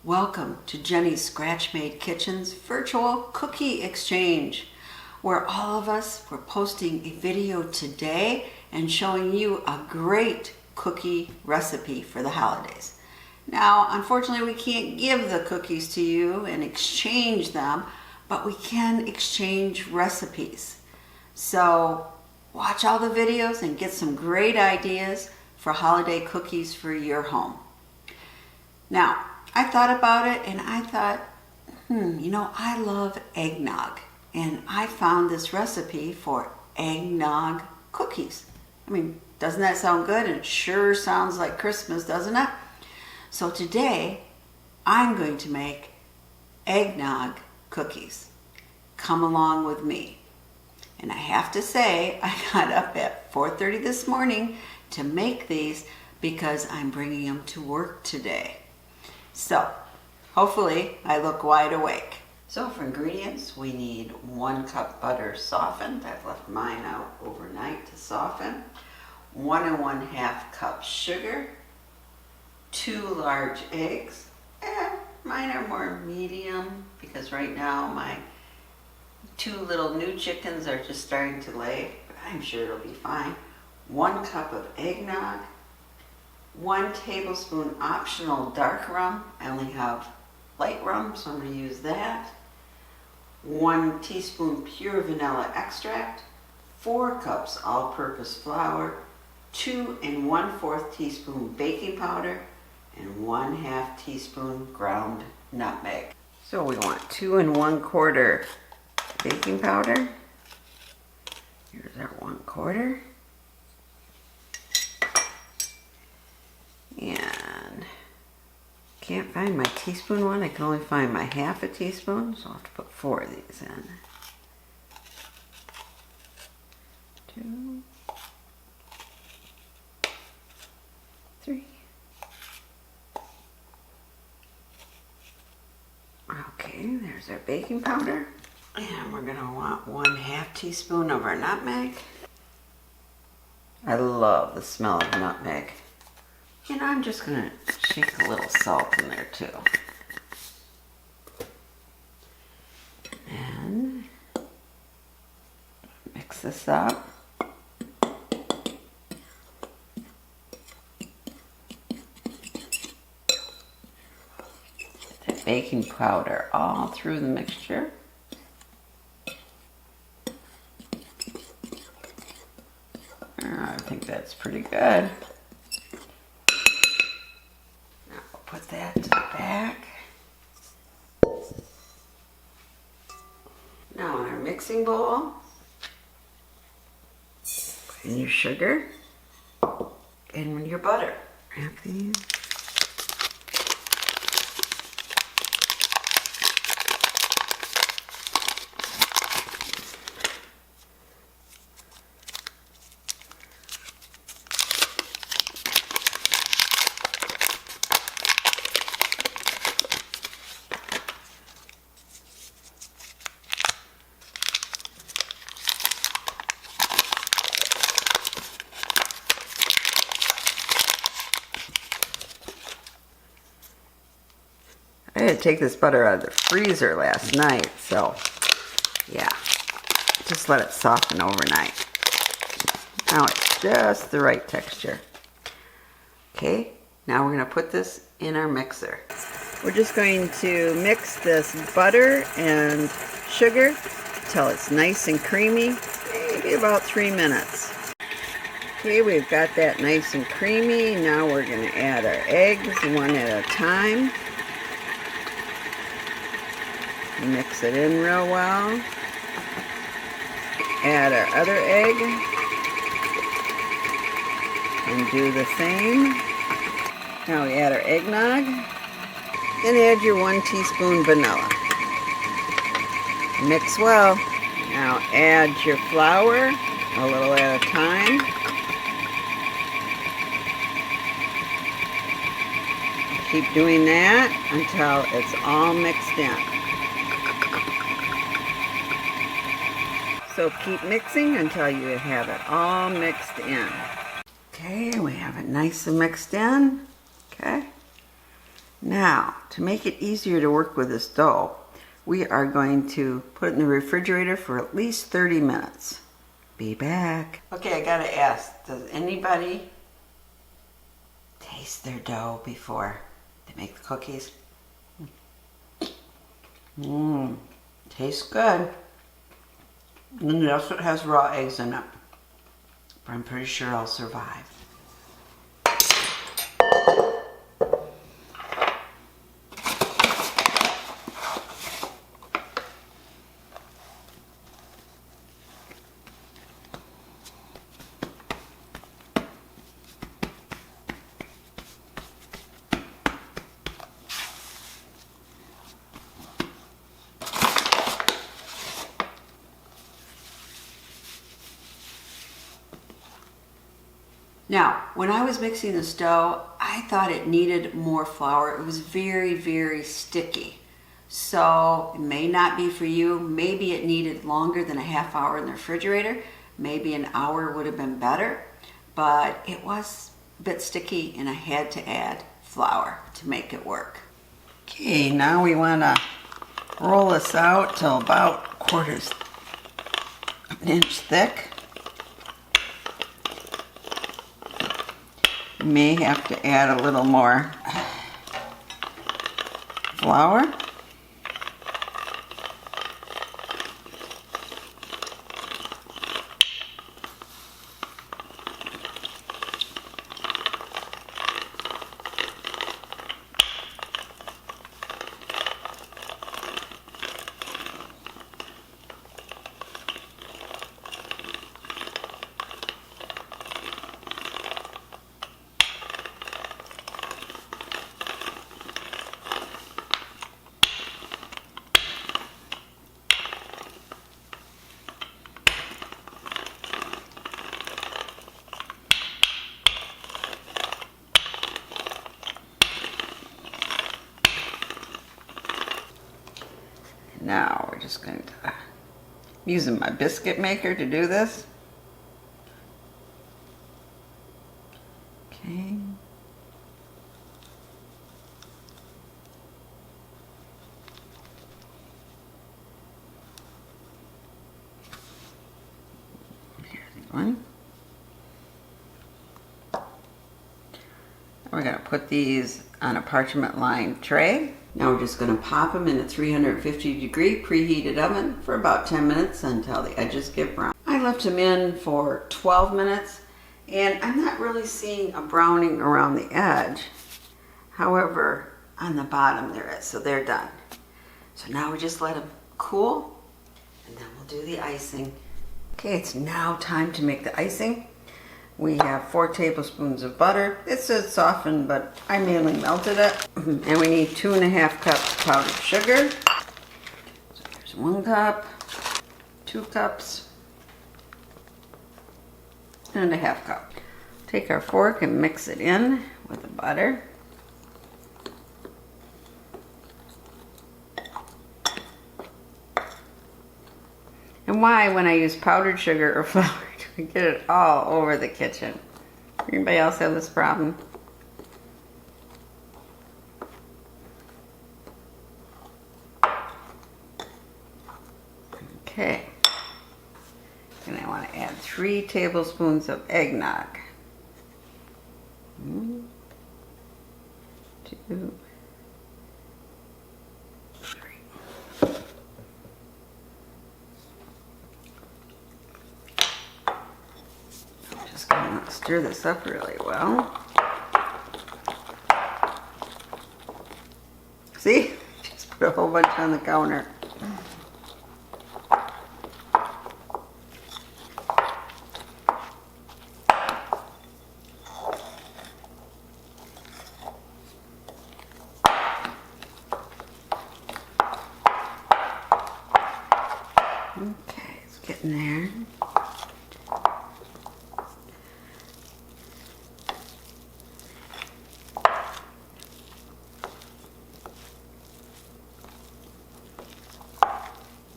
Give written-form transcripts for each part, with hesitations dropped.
Welcome to Jeni's Scratch Made Kitchen's virtual cookie exchange, where all of us were posting a video today and showing you a great cookie recipe for the holidays. Now, unfortunately, we can't give the cookies to you and exchange them, but we can exchange recipes. So watch all the videos and get some great ideas for holiday cookies for your home. Now, I thought about it and I thought, I love eggnog. And I found this recipe for eggnog cookies. Doesn't that sound good? And it sure sounds like Christmas, doesn't it? So today, I'm going to make eggnog cookies. Come along with me. And I have to say, I got up at 4:30 this morning to make these because I'm bringing them to work today. So, hopefully I look wide awake. So for ingredients, we need 1 cup butter softened. I've left mine out overnight to soften. 1 1/2 cups sugar. 2 large eggs. Mine are more medium because right now my 2 little new chickens are just starting to lay, but I'm sure it'll be fine. 1 cup of eggnog. 1 tablespoon optional dark rum. I only have light rum, so I'm going to use that. 1 teaspoon pure vanilla extract. 4 cups all-purpose flour. 2 1/4 teaspoon baking powder. And 1/2 teaspoon ground nutmeg. So we want 2 1/4 baking powder. Here's our 1/4. And can't find my teaspoon one. I can only find my 1/2 teaspoon, so I'll have to put 4 of these in. 2, 3. Okay, there's our baking powder. And we're gonna want 1/2 teaspoon of our nutmeg. I love the smell of nutmeg. I'm just going to shake a little salt in there too. And mix this up. Get that baking powder all through the mixture. I think that's pretty good. Put that to the back. Now in our mixing bowl, put in your sugar and your butter. Wrap these. I had to take this butter out of the freezer last night, so yeah, just let it soften overnight. Now it's just the right texture. Okay, now we're going to put this in our mixer. We're just going to mix this butter and sugar till it's nice and creamy, maybe about 3 minutes. Okay, we've got that nice and creamy. Now we're going to add our eggs one at a time. Mix it in real well. Add our other egg and do the same. Now we add our eggnog and add your 1 teaspoon vanilla. Mix well. Now add your flour a little at a time. Keep doing that until it's all mixed in. So keep mixing until you have it all mixed in. Okay, we have it nice and mixed in. Okay. Now, to make it easier to work with this dough, we are going to put it in the refrigerator for at least 30 minutes. Be back. Okay, I gotta ask, does anybody taste their dough before they make the cookies? Tastes good. And it also has raw eggs in it. But I'm pretty sure I'll survive. Now, when I was mixing this dough, I thought it needed more flour. It was very, very sticky. So it may not be for you. Maybe it needed longer than a half hour in the refrigerator. Maybe an hour would have been better. But it was a bit sticky and I had to add flour to make it work. Okay, now we want to roll this out till about 1/4 inch thick. You may have to add a little more flour. Now we're just going to, using my biscuit maker to do this. Okay. Here's one. We're going to put these on a parchment lined tray. Now we're just going to pop them in a 350-degree preheated oven for about 10 minutes until the edges get brown. I left them in for 12 minutes and I'm not really seeing a browning around the edge. However, on the bottom there is, so they're done. So now we just let them cool and then we'll do the icing. Okay, it's now time to make the icing. We have 4 tablespoons of butter. It says softened, but I mainly melted it. And we need 2.5 cups powdered sugar. So there's 1 cup, 2 cups, and a 1/2 cup. Take our fork and mix it in with the butter. And why, when I use powdered sugar or flour, do I get it all over the kitchen? Anybody else have this problem? Okay. And I want to add 3 tablespoons of eggnog. 1, 2, 3. Just gonna stir this up really well. See? Just put a whole bunch on the counter. Okay, it's getting there.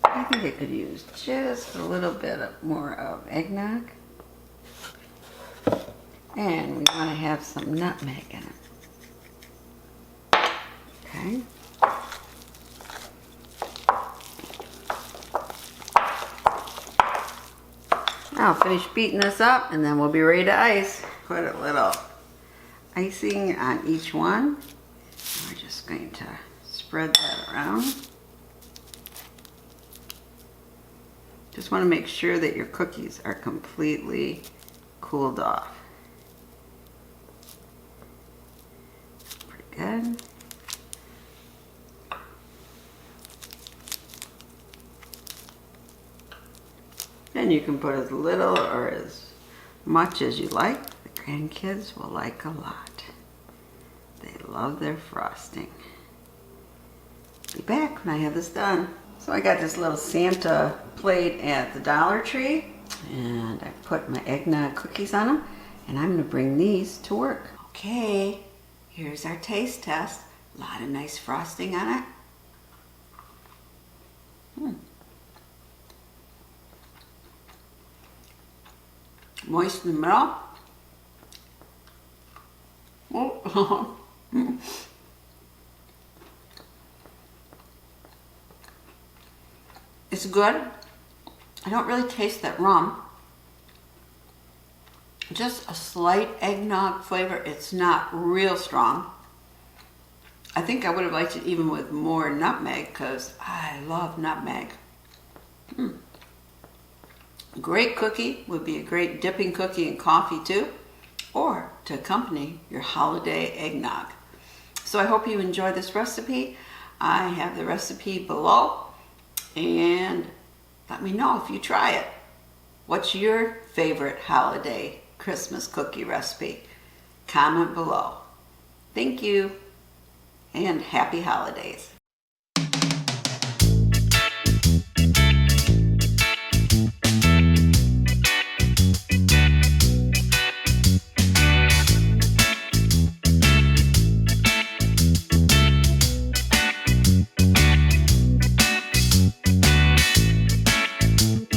I think I could use just a little bit more of eggnog. And we want to have some nutmeg in it. Okay. I'll finish beating this up and then we'll be ready to ice. Put a little icing on each one. We're just going to spread that around. Just want to make sure that your cookies are completely cooled off. Pretty good. And you can put as little or as much as you like. The grandkids will like a lot. They love their frosting. Be back when I have this done. So I got this little Santa plate at the Dollar Tree, and I put my eggnog cookies on them, and I'm gonna bring these to work. Okay, here's our taste test. A lot of nice frosting on it. Moist in the middle. Oh. It's good. I don't really taste that rum. Just a slight eggnog flavor. It's not real strong. I think I would have liked it even with more nutmeg because I love nutmeg. Great cookie. Would be a great dipping cookie in coffee too, or to accompany your holiday eggnog. So I hope you enjoy this recipe. I have the recipe below, and let me know if you try it. What's your favorite holiday Christmas cookie recipe? Comment below. Thank you, and happy holidays.